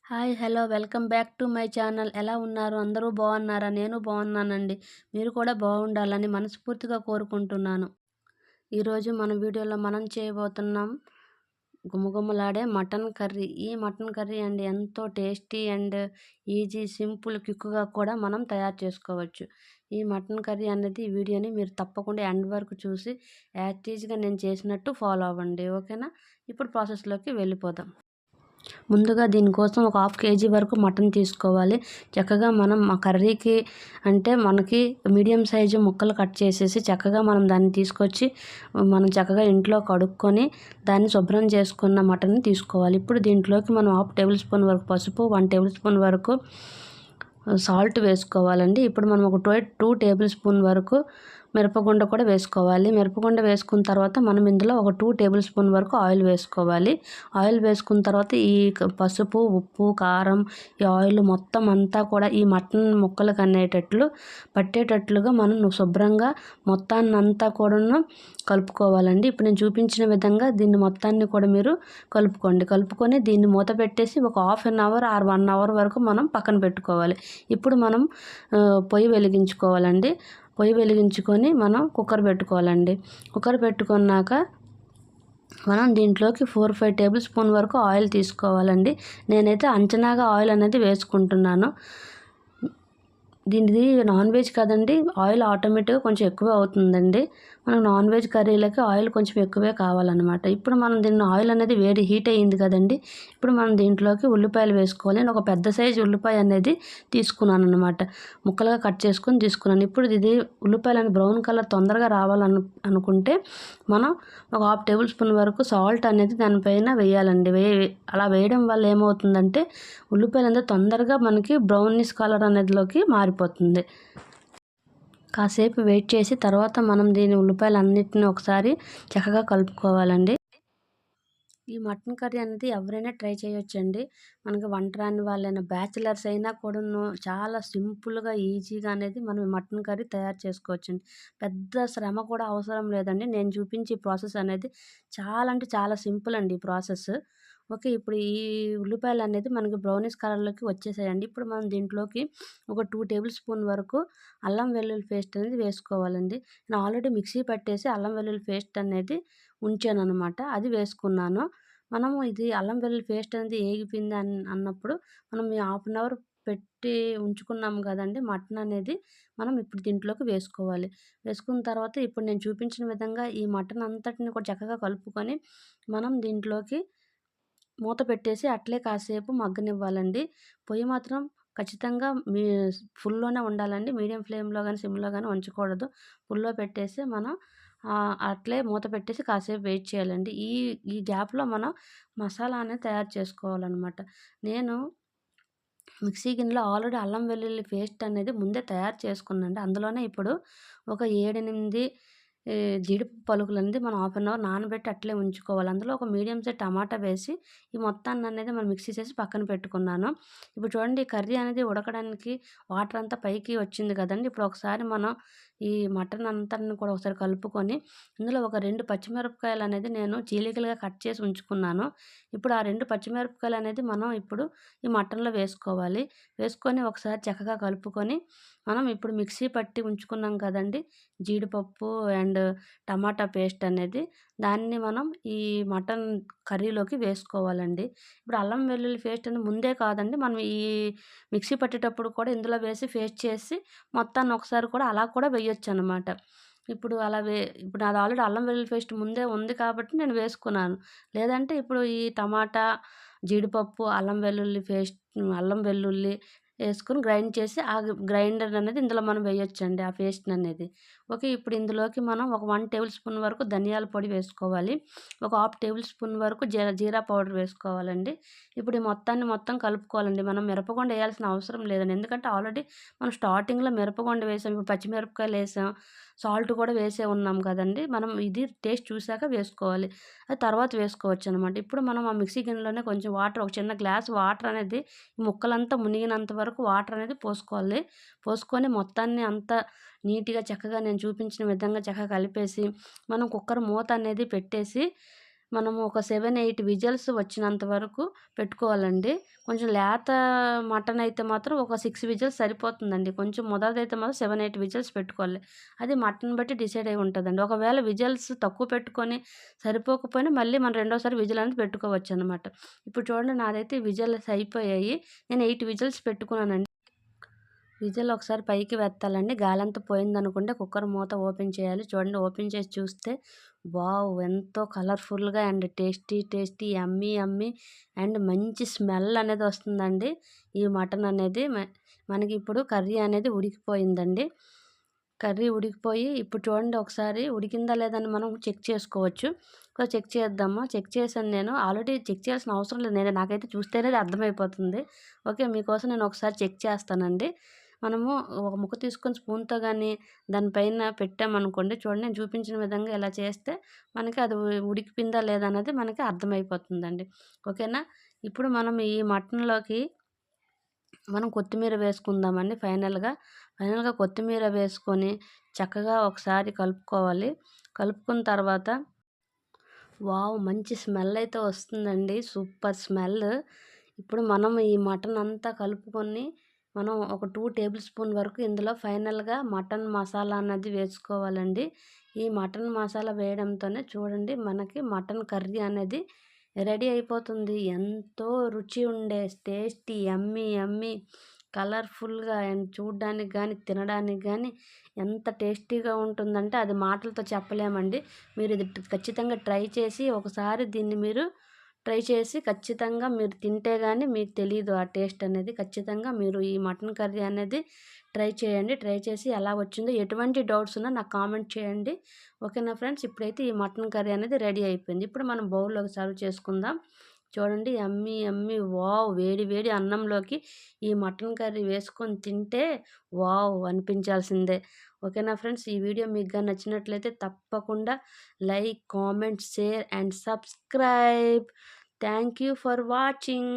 Hi! Hello! Welcome back to my channel. ఎలా ఉన్నారు? అందరూ బాగున్నారా? నేను బాగున్నానండి. మీరు కూడా బాగుండాలని మనస్ఫూర్తిగా కోరుకుంటున్నాను. ఈరోజు మన వీడియోలో మనం చేయబోతున్నాం గుమగుమలాడే మటన్ కర్రీ. ఈ మటన్ కర్రీ అండి ఎంతో టేస్టీ అండ్ ఈజీ, సింపుల్, క్విక్‌గా కూడా మనం తయారు చేసుకోవచ్చు. ఈ మటన్ కర్రీ అనేది ఈ వీడియోని మీరు తప్పకుండా ఎండ్ వరకు చూసి యాజ్ టీజ్‌గా నేను చేసినట్టు ఫాలో అవ్వండి. ఓకేనా? ఇప్పుడు ప్రాసెస్‌లోకి వెళ్ళిపోదాం. ముందుగా దీనికోసం ఒక హాఫ్ కేజీ వరకు మటన్ తీసుకోవాలి. చక్కగా మనం ఆ కర్రీకి అంటే మనకి మీడియం సైజు ముక్కలు కట్ చేసేసి చక్కగా మనం దాన్ని తీసుకొచ్చి మనం చక్కగా ఇంట్లో కడుక్కొని దాన్ని శుభ్రం చేసుకున్న మటన్ని తీసుకోవాలి. ఇప్పుడు దీంట్లోకి మనం హాఫ్ టేబుల్ స్పూన్ వరకు పసుపు, 1 టేబుల్ స్పూన్ వరకు సాల్ట్ వేసుకోవాలండి. ఇప్పుడు మనం ఒక 2 టేబుల్ స్పూన్ వరకు మిరపగుండ కూడా వేసుకోవాలి. మిరపగుండ వేసుకున్న తర్వాత మనం ఇందులో ఒక 2 టేబుల్ స్పూన్ వరకు ఆయిల్ వేసుకోవాలి. ఆయిల్ వేసుకున్న తర్వాత ఈ పసుపు, ఉప్పు, కారం, ఈ ఆయిల్ మొత్తం అంతా కూడా ఈ మటన్ ముక్కలకు పట్టేటట్లుగా మనం శుభ్రంగా మొత్తాన్నంతా కూడాను కలుపుకోవాలండి. ఇప్పుడు నేను చూపించిన విధంగా దీన్ని మొత్తాన్ని కూడా మీరు కలుపుకొని దీన్ని మూత పెట్టేసి ఒక half an hour or 1 hour వరకు మనం పక్కన పెట్టుకోవాలి. ఇప్పుడు మనం పొయ్యి వెలిగించుకోవాలండి. పొయ్యి వెలిగించుకొని మనం కుక్కర్ పెట్టుకోవాలండి. కుక్కర్ పెట్టుకున్నాక మనం దీంట్లోకి 4, 5 టేబుల్ స్పూన్ వరకు ఆయిల్ తీసుకోవాలండి. నేనైతే అంచనాగా ఆయిల్ అనేది వేసుకుంటున్నాను. దీనిది నాన్ వెజ్ కదండి, ఆయిల్ ఆటోమేటిక్గా కొంచెం ఎక్కువ అవుతుందండి. మనకు నాన్ వెజ్ కర్రీలకి ఆయిల్ కొంచెం ఎక్కువే కావాలన్నమాట. ఇప్పుడు మనం దీన్ని ఆయిల్ అనేది హీట్ అయ్యింది కదండి. ఇప్పుడు మనం దీంట్లోకి ఉల్లిపాయలు వేసుకోవాలి. నేను ఒక పెద్ద సైజు ఉల్లిపాయ అనేది తీసుకున్నాను అనమాట. ముక్కలుగా కట్ చేసుకొని తీసుకున్నాను. ఇప్పుడు ఇది ఉల్లిపాయలు అనేది బ్రౌన్ కలర్ తొందరగా అనుకుంటే మనం ఒక హాఫ్ టేబుల్ స్పూన్ వరకు సాల్ట్ అనేది దానిపైన వేయాలండి. అలా వేయడం వల్ల ఏమవుతుందంటే ఉల్లిపాయలు అనేది తొందరగా మనకి బ్రౌనిష్ కలర్ అనేదిలోకి మారిపోతుంది. కాసేపు వెయిట్ చేసి తర్వాత మనం దీని ఉల్లిపాయలన్నిటిని ఒకసారి చక్కగా కలుపుకోవాలండి. ఈ మటన్ కర్రీ అనేది ఎవరైనా ట్రై చేయొచ్చండి. మనకి వంట రాని వాళ్ళైనా, బ్యాచిలర్స్ అయినా కూడాను చాలా సింపుల్‌గా, ఈజీగా అనేది మనం ఈ మటన్ కర్రీ తయారు చేసుకోవచ్చండి. పెద్ద శ్రమ కూడా అవసరం లేదండి. నేను చూపించే ప్రాసెస్ అనేది చాలా అంటే చాలా సింపుల్ అండి ఈ ప్రాసెస్. ఓకే. ఇప్పుడు ఈ ఉల్లిపాయలనేది మనకి బ్రౌనిష్ కలర్‌లోకి వచ్చేసాయండి. ఇప్పుడు మనం దీంట్లోకి ఒక 2 టేబుల్ స్పూన్ వరకు అల్లం వెల్లుల్లి పేస్ట్ అనేది వేసుకోవాలండి. నేను ఆల్రెడీ మిక్సీ పట్టేసి అల్లం వెల్లుల్లి పేస్ట్ అనేది ఉంచాననమాట. అది వేసుకున్నాను. మనము ఇది అల్లం వెల్లుల్లి పేస్ట్ అనేది ఏగిపోయింది అన్నప్పుడు మనం ఈ హాఫ్ అన్ అవర్ పెట్టి ఉంచుకున్నాము కదండీ మటన్ అనేది, మనం ఇప్పుడు దీంట్లోకి వేసుకోవాలి. వేసుకున్న తర్వాత ఇప్పుడు నేను చూపించిన విధంగా ఈ మటన్ అంతటిని కూడా చక్కగా కలుపుకొని మనం దీంట్లోకి మూత పెట్టేసి అట్లే కాసేపు మగ్గనివ్వాలండి. పొయ్యి మాత్రం ఖచ్చితంగా ఫుల్‌లోనే ఉండాలండి. మీడియం ఫ్లేమ్‌లో గాని, సిమ్‌లో గాని ఉంచకూడదు. ఫుల్‌లో పెట్టేసి మనం అట్లే మూత పెట్టేసి కాసేపు వెయిట్ చేయాలండి. ఈ ఈ గ్యాప్‌లో మనం మసాలా అనేది తయారు చేసుకోవాలనమాట. నేను మిక్సీ గిన్నెలో ఆల్రెడీ అల్లం వెల్లుల్లి పేస్ట్ అనేది ముందే తయారు చేసుకున్నానండి. అందులోనే ఇప్పుడు ఒక 7, 8 జీడిపప్పు పలుకులనేది మనం హాఫ్ అన్ అవర్ నానబెట్టి అట్లే ఉంచుకోవాలి. అందులో ఒక మీడియం సైజ్ టమాటా వేసి ఈ మొత్తాన్ననేది మనం మిక్సీ చేసి పక్కన పెట్టుకున్నాను. ఇప్పుడు చూడండి ఈ కర్రీ అనేది ఉడకడానికి వాటర్ అంతా పైకి వచ్చింది కదండీ! ఇప్పుడు ఒకసారి మనం ఈ మటన్ అంతాన్ని కూడా ఒకసారి కలుపుకొని ఇందులో ఒక 2 పచ్చిమిరపకాయలనేది నేను చీలికలుగా కట్ చేసి ఉంచుకున్నాను. ఇప్పుడు ఆ 2 పచ్చిమిరపకాయలనేది మనం ఇప్పుడు ఈ మటన్‌లో వేసుకోవాలి. వేసుకొని ఒకసారి చక్కగా కలుపుకొని మనం ఇప్పుడు మిక్సీ పట్టి ఉంచుకున్నాం కదండీ! జీడిపప్పు అండ్ టమాటా పేస్ట్ అనేది, దాన్ని మనం ఈ మటన్ కర్రీలోకి వేసుకోవాలండి. ఇప్పుడు అల్లం వెల్లుల్లి పేస్ట్ అనేది ముందే కాదండి, మనం ఈ మిక్సీ పట్టేటప్పుడు కూడా ఇందులో వేసి పేస్ట్ చేసి మొత్తాన్ని ఒకసారి కూడా అలా కూడా వేయొచ్చనమాట. ఇప్పుడు అలా ఇప్పుడు నాది ఆల్రెడీ అల్లం వెల్లుల్లి పేస్ట్ ముందే ఉంది కాబట్టి నేను వేసుకున్నాను. లేదంటే ఇప్పుడు ఈ టమాటా, జీడిపప్పు, అల్లం వెల్లుల్లి ఏసుకొని గ్రైండ్ చేసి ఆ గ్రైండర్ అనేది ఇందులో మనం వేయొచ్చండి ఆ పేస్ట్‌ననేది. ఓకే. ఇప్పుడు ఇందులోకి మనం ఒక 1 టేబుల్ స్పూన్ వరకు ధనియాల పొడి వేసుకోవాలి. ఒక హాఫ్ టేబుల్ స్పూన్ వరకు జీరా పౌడర్ వేసుకోవాలండి. ఇప్పుడు ఈ మొత్తం కలుపుకోవాలండి. మనం మిరపగుండ ఎయాల్సిన అవసరం లేదండి. ఎందుకంటే ఆల్రెడీ మనం స్టార్టింగ్‌లో మిరపగుండ వేసాం. ఇప్పుడు పచ్చిమిరపకాయలేసాం. సాల్ట్ కూడా వేసే ఉన్నాం కదండీ! మనం ఇది టేస్ట్ చూసాక వేసుకోవాలి. అది తర్వాత వేసుకోవచ్చనమాట. ఇప్పుడు మనం ఆ మిక్సీ గిన్నెలోనే కొంచెం ఒక చిన్న గ్లాస్ వాటర్ అనేది ముక్కలంతా మునిగినంత వరకు వాటర్ అనేది పోసుకోవాలి. పోసుకొని మొత్తాన్ని అంతా నీట్‌గా చక్కగా నేను చూపించిన విధంగా చక్కగా కలిపేసి మనం కుక్కర్ మూత అనేది పెట్టేసి మనము ఒక 7, 8 విజిల్స్ వచ్చినంత వరకు పెట్టుకోవాలండి. కొంచెం లేత మటన్ అయితే మాత్రం ఒక 6 విజిల్స్ సరిపోతుందండి. కొంచెం ముదరదైతే మాత్రం 7, 8 విజిల్స్ పెట్టుకోవాలి. అది మటన్ బట్టి డిసైడ్ అయ్యి ఉంటదండి. ఒకవేళ విజిల్స్ తక్కువ పెట్టుకొని సరిపోకపోయినా మళ్ళీ మనం రెండోసారి విజిల్ అనేది పెట్టుకోవచ్చనమాట. ఇప్పుడు చూడండి నాదైతే విజిల్స్ అయిపోయాయి. నేను 8 విజిల్స్ పెట్టుకున్నానండి. విజిల్ ఒకసారి పైకి వెత్తాలండి. గాలంతా పోయిందనుకుంటే కుక్కర్ మూత ఓపెన్ చేయాలి. చూడండి ఓపెన్ చేసి చూస్తే వావ్! ఎంతో కలర్‌ఫుల్‌గా అండ్ టేస్టీ యమ్మీ అండ్ మంచి స్మెల్ అనేది వస్తుందండి. ఈ మటన్ అనేది మనకిప్పుడు కర్రీ అనేది ఉడికిపోయిందండి. కర్రీ ఉడికిపోయి ఇప్పుడు చూడండి ఒకసారి ఉడికిందా లేదా అని మనం చెక్ చేసుకోవచ్చు. చెక్ చేద్దామా? చెక్ చేశాను నేను. ఆల్రెడీ చెక్ చేయాల్సిన అవసరం లేదు. నాకైతే చూస్తేనే అర్థమైపోతుంది. ఓకే. మీకోసం నేను ఒకసారి చెక్ చేస్తానండి. మనము ఒక ముక్క తీసుకొని స్పూన్‌తో గాని దానిపైన పెట్టామనుకోండి, చూడండి నేను చూపించిన విధంగా ఇలా చేస్తే మనకి అది ఉడికిపోయిందా లేదా అన్నది మనకి అర్థమైపోతుందండి. ఓకేనా? ఇప్పుడు మనం ఈ మటన్‌లోకి మనం కొత్తిమీర వేసుకుందామండి ఫైనల్‌గా కొత్తిమీర వేసుకొని చక్కగా ఒకసారి కలుపుకోవాలి. కలుపుకున్న తర్వాత వావ్! మంచి స్మెల్ అయితే వస్తుందండి. Super smell. ఇప్పుడు మనం ఈ మటన్ అంతా కలుపుకొని మనం ఒక 2 టేబుల్ స్పూన్ వరకు ఇందులో ఫైనల్‌గా మటన్ మసాలా అన్నది వేసుకోవాలండి. ఈ మటన్ మసాలా వేయడంతోనే చూడండి మనకి మటన్ కర్రీ అనేది రెడీ అయిపోతుంది. ఎంతో రుచి ఉండే టేస్టీ యమ్మీ కలర్‌ఫుల్‌గా అండ్ చూడ్డానికి గానీ, తినడానికి గానీ ఎంత టేస్టీగా ఉంటుందంటే అది మాటలతో చెప్పలేమండి. మీరు ఇది ఖచ్చితంగా ట్రై చేసి ఒకసారి దీన్ని మీరు ట్రై చేసి ఖచ్చితంగా మీరు తింటే గానీ మీకు తెలీదు ఆ టేస్ట్ అనేది. ఖచ్చితంగా మీరు ఈ మటన్ కర్రీ అనేది ట్రై చేయండి. ట్రై చేసి ఎలా వచ్చిందో ఎటువంటి డౌట్స్ ఉన్నా నాకు కామెంట్ చేయండి. ఓకేనా ఫ్రెండ్స్? ఇప్పుడైతే ఈ మటన్ కర్రీ అనేది రెడీ అయిపోయింది. ఇప్పుడు మనం బౌల్‌లోకి సర్వ్ చేసుకుందాం. చూడండి యమ్మీ వావ్! వేడి వేడి అన్నంలోకి ఈ మటన్ కర్రీ వేసుకొని తింటే వావ్! అనిపించాల్సిందే. ఓకేనా ఫ్రెండ్స్? ఈ వీడియో మీకు గాని నచ్చినట్లయితే తప్పకుండా like, comment, share and subscribe. Thank you for watching.